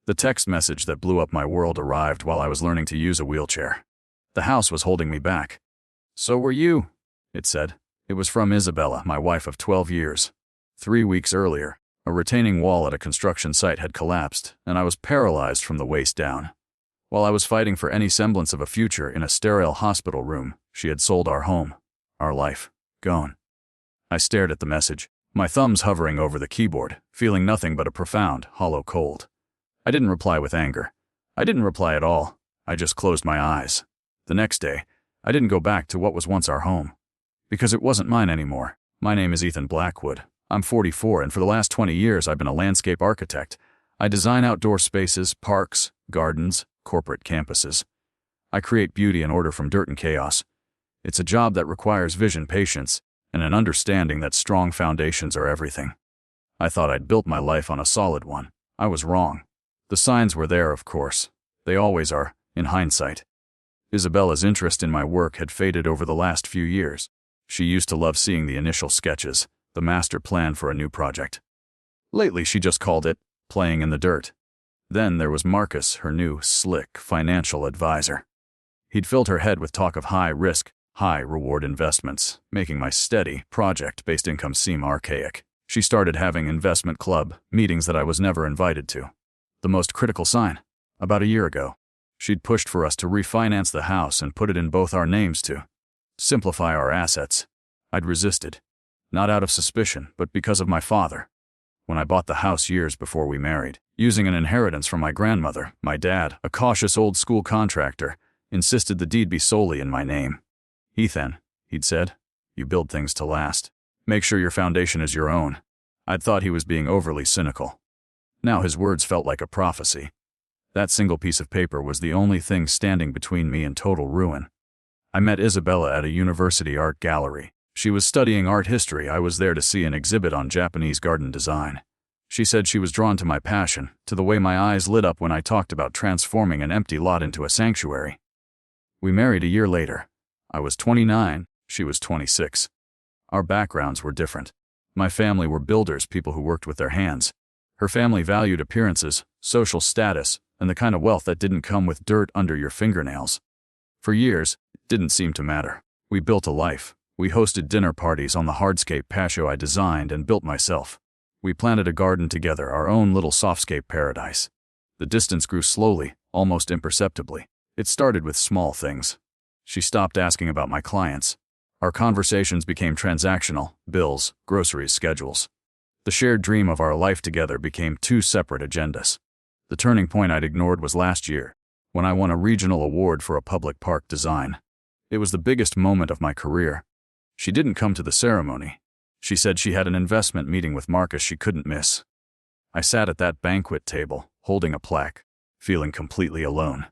The text message that blew up my world arrived while I was learning to use a wheelchair. The house was holding me back. "So were you," it said. It was from Isabella, my wife of 12 years. 3 weeks earlier, a retaining wall at a construction site had collapsed, and I was paralyzed from the waist down. While I was fighting for any semblance of a future in a sterile hospital room, she had sold our home, our life, gone. I stared at the message, my thumbs hovering over the keyboard, feeling nothing but a profound, hollow cold. I didn't reply with anger. I didn't reply at all. I just closed my eyes. The next day, I didn't go back to what was once our home. Because it wasn't mine anymore. My name is Ethan Blackwood. I'm 44, and for the last 20 years I've been a landscape architect. I design outdoor spaces, parks, gardens, corporate campuses. I create beauty and order from dirt and chaos. It's a job that requires vision, patience, and an understanding that strong foundations are everything. I thought I'd built my life on a solid one. I was wrong. The signs were there, of course. They always are, in hindsight. Isabella's interest in my work had faded over the last few years. She used to love seeing the initial sketches, the master plan for a new project. Lately, she just called it playing in the dirt. Then there was Marcus, her new, slick financial advisor. He'd filled her head with talk of high-risk, high-reward investments, making my steady, project-based income seem archaic. She started having investment club meetings that I was never invited to. The most critical sign, about a year ago, she'd pushed for us to refinance the house and put it in both our names to simplify our assets. I'd resisted, not out of suspicion, but because of my father. When I bought the house years before we married, using an inheritance from my grandmother, my dad, a cautious old-school contractor, insisted the deed be solely in my name. "Ethan," he'd said, "you build things to last. Make sure your foundation is your own." I'd thought he was being overly cynical. Now his words felt like a prophecy. That single piece of paper was the only thing standing between me and total ruin. I met Isabella at a university art gallery. She was studying art history. I was there to see an exhibit on Japanese garden design. She said she was drawn to my passion, to the way my eyes lit up when I talked about transforming an empty lot into a sanctuary. We married a year later. I was 29, she was 26. Our backgrounds were different. My family were builders, people who worked with their hands. Her family valued appearances, social status, and the kind of wealth that didn't come with dirt under your fingernails. For years, it didn't seem to matter. We built a life. We hosted dinner parties on the hardscape patio I designed and built myself. We planted a garden together, our own little softscape paradise. The distance grew slowly, almost imperceptibly. It started with small things. She stopped asking about my clients. Our conversations became transactional, bills, groceries, schedules. The shared dream of our life together became two separate agendas. The turning point I'd ignored was last year, when I won a regional award for a public park design. It was the biggest moment of my career. She didn't come to the ceremony. She said she had an investment meeting with Marcus she couldn't miss. I sat at that banquet table, holding a plaque, feeling completely alone.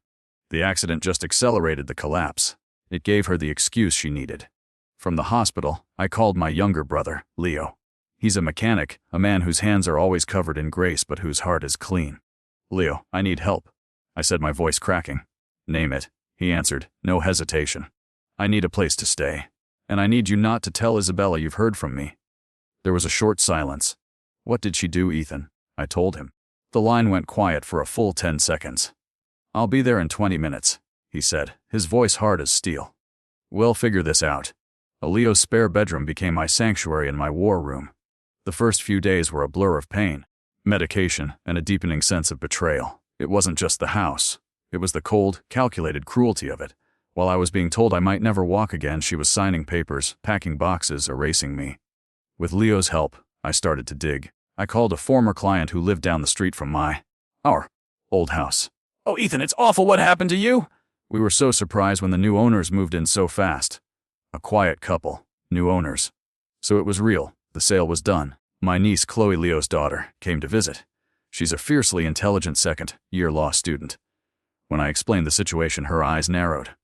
The accident just accelerated the collapse. It gave her the excuse she needed. From the hospital, I called my younger brother, Leo. He's a mechanic, a man whose hands are always covered in grace but whose heart is clean. "Leo, I need help," I said, my voice cracking. "Name it," he answered, no hesitation. "I need a place to stay. And I need you not to tell Isabella you've heard from me." There was a short silence. "What did she do, Ethan?" I told him. The line went quiet for a full 10 seconds. "I'll be there in 20 minutes, he said, his voice hard as steel. "We'll figure this out." Leo's spare bedroom became my sanctuary and my war room. The first few days were a blur of pain, medication, and a deepening sense of betrayal. It wasn't just the house. It was the cold, calculated cruelty of it. While I was being told I might never walk again, she was signing papers, packing boxes, erasing me. With Leo's help, I started to dig. I called a former client who lived down the street from our old house. "Oh, Ethan, it's awful what happened to you." We were so surprised when the new owners moved in so fast. A quiet couple, new owners. So it was real. The sale was done. My niece, Chloe, Leo's daughter, came to visit. She's a fiercely intelligent second-year law student. When I explained the situation, her eyes narrowed.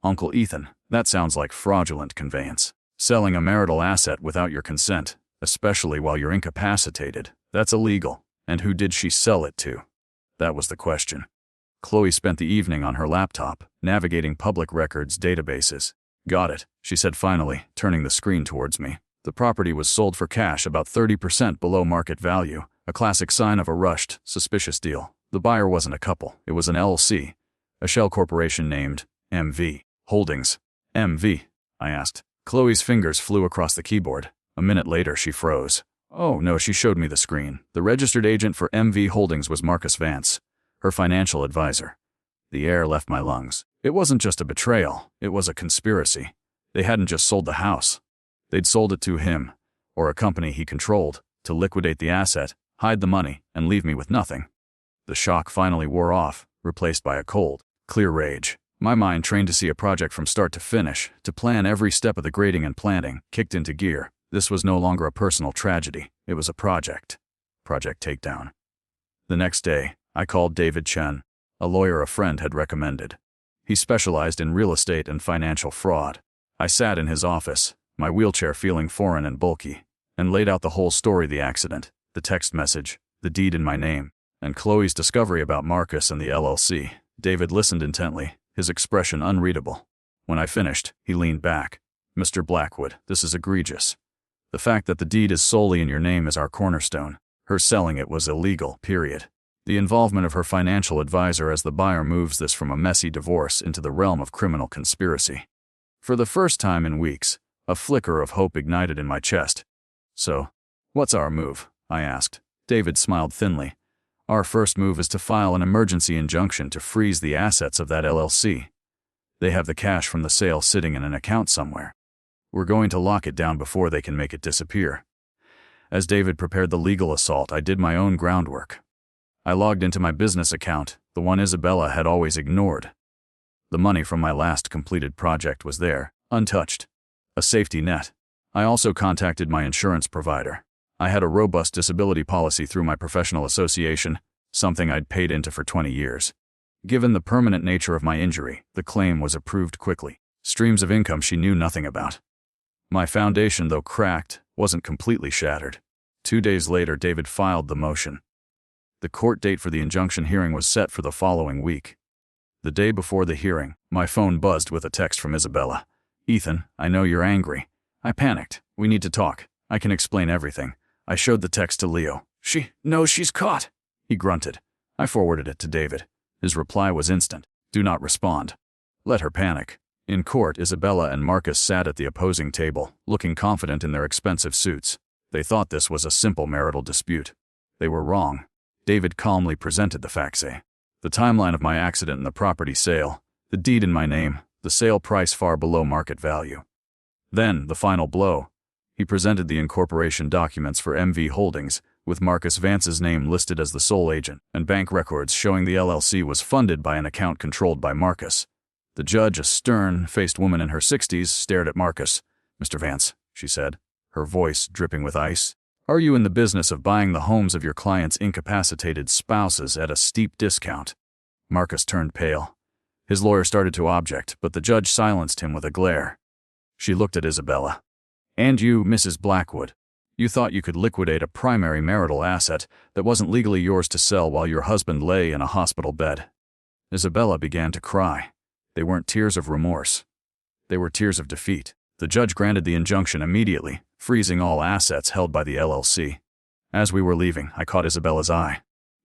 "Uncle Ethan, that sounds like fraudulent conveyance. Selling a marital asset without your consent, especially while you're incapacitated, that's illegal. And who did she sell it to?" That was the question. Chloe spent the evening on her laptop, navigating public records databases. "Got it," she said finally, turning the screen towards me. The property was sold for cash about 30% below market value, a classic sign of a rushed, suspicious deal. The buyer wasn't a couple, it was an LLC, a shell corporation named MV Holdings. MV? I asked. Chloe's fingers flew across the keyboard. A minute later, she froze. Oh no, she showed me the screen. The registered agent for MV Holdings was Marcus Vance, her financial advisor. The air left my lungs. It wasn't just a betrayal, it was a conspiracy. They hadn't just sold the house. They'd sold it to him, or a company he controlled, to liquidate the asset, hide the money, and leave me with nothing. The shock finally wore off, replaced by a cold, clear rage. My mind, trained to see a project from start to finish, to plan every step of the grading and planting, kicked into gear. This was no longer a personal tragedy. It was a project. Project Takedown. The next day, I called David Chen, a lawyer a friend had recommended. He specialized in real estate and financial fraud. I sat in his office, my wheelchair feeling foreign and bulky, and laid out the whole story: the accident, the text message, the deed in my name, and Chloe's discovery about Marcus and the LLC. David listened intently, his expression unreadable. When I finished, he leaned back. Mr. Blackwood, this is egregious. The fact that the deed is solely in your name is our cornerstone. Her selling it was illegal, period. The involvement of her financial advisor as the buyer moves this from a messy divorce into the realm of criminal conspiracy. For the first time in weeks, a flicker of hope ignited in my chest. So, what's our move? I asked. David smiled thinly. Our first move is to file an emergency injunction to freeze the assets of that LLC. They have the cash from the sale sitting in an account somewhere. We're going to lock it down before they can make it disappear. As David prepared the legal assault, I did my own groundwork. I logged into my business account, the one Isabella had always ignored. The money from my last completed project was there, untouched. A safety net. I also contacted my insurance provider. I had a robust disability policy through my professional association, something I'd paid into for 20 years. Given the permanent nature of my injury, the claim was approved quickly. Streams of income she knew nothing about. My foundation, though cracked, wasn't completely shattered. 2 days later, David filed the motion. The court date for the injunction hearing was set for the following week. The day before the hearing, my phone buzzed with a text from Isabella. Ethan, I know you're angry. I panicked. We need to talk. I can explain everything. I showed the text to Leo. She knows she's caught, he grunted. I forwarded it to David. His reply was instant. Do not respond. Let her panic. In court, Isabella and Marcus sat at the opposing table, looking confident in their expensive suits. They thought this was a simple marital dispute. They were wrong. David calmly presented the facts: the timeline of my accident and the property sale, the deed in my name, the sale price far below market value. Then, the final blow. He presented the incorporation documents for MV Holdings, with Marcus Vance's name listed as the sole agent, and bank records showing the LLC was funded by an account controlled by Marcus. The judge, a stern-faced woman in her 60s, stared at Marcus. Mr. Vance, she said, her voice dripping with ice, are you in the business of buying the homes of your clients' incapacitated spouses at a steep discount? Marcus turned pale. His lawyer started to object, but the judge silenced him with a glare. She looked at Isabella. And you, Mrs. Blackwood, you thought you could liquidate a primary marital asset that wasn't legally yours to sell while your husband lay in a hospital bed. Isabella began to cry. They weren't tears of remorse. They were tears of defeat. The judge granted the injunction immediately, freezing all assets held by the LLC. As we were leaving, I caught Isabella's eye.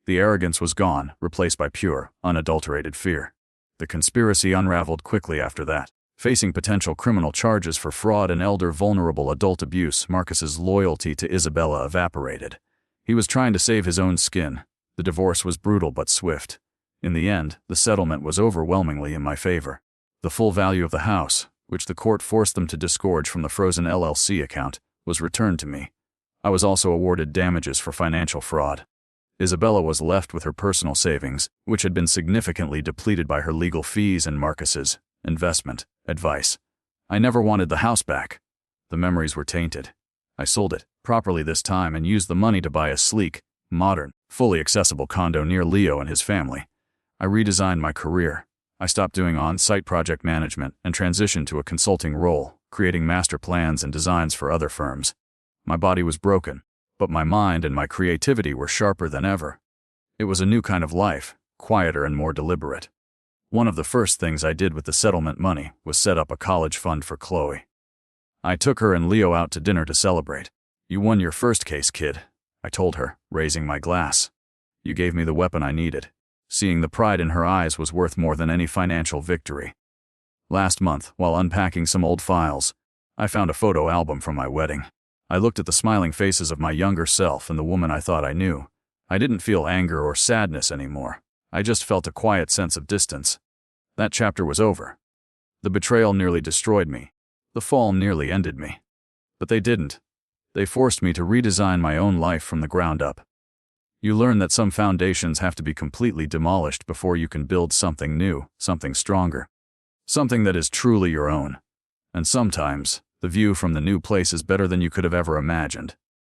The arrogance was gone, replaced by pure, unadulterated fear. The conspiracy unraveled quickly after that. Facing potential criminal charges for fraud and elder vulnerable adult abuse, Marcus's loyalty to Isabella evaporated. He was trying to save his own skin. The divorce was brutal but swift. In the end, the settlement was overwhelmingly in my favor. The full value of the house, which the court forced them to disgorge from the frozen LLC account, was returned to me. I was also awarded damages for financial fraud. Isabella was left with her personal savings, which had been significantly depleted by her legal fees and Marcus's investment advice. I never wanted the house back. The memories were tainted. I sold it, properly this time, and used the money to buy a sleek, modern, fully accessible condo near Leo and his family. I redesigned my career. I stopped doing on-site project management and transitioned to a consulting role, creating master plans and designs for other firms. My body was broken, but my mind and my creativity were sharper than ever. It was a new kind of life, quieter and more deliberate. One of the first things I did with the settlement money was set up a college fund for Chloe. I took her and Leo out to dinner to celebrate. You won your first case, kid, I told her, raising my glass. You gave me the weapon I needed. Seeing the pride in her eyes was worth more than any financial victory. Last month, while unpacking some old files, I found a photo album from my wedding. I looked at the smiling faces of my younger self and the woman I thought I knew. I didn't feel anger or sadness anymore. I just felt a quiet sense of distance. That chapter was over. The betrayal nearly destroyed me. The fall nearly ended me. But they didn't. They forced me to redesign my own life from the ground up. You learn that some foundations have to be completely demolished before you can build something new, something stronger. Something that is truly your own. And sometimes, the view from the new place is better than you could have ever imagined.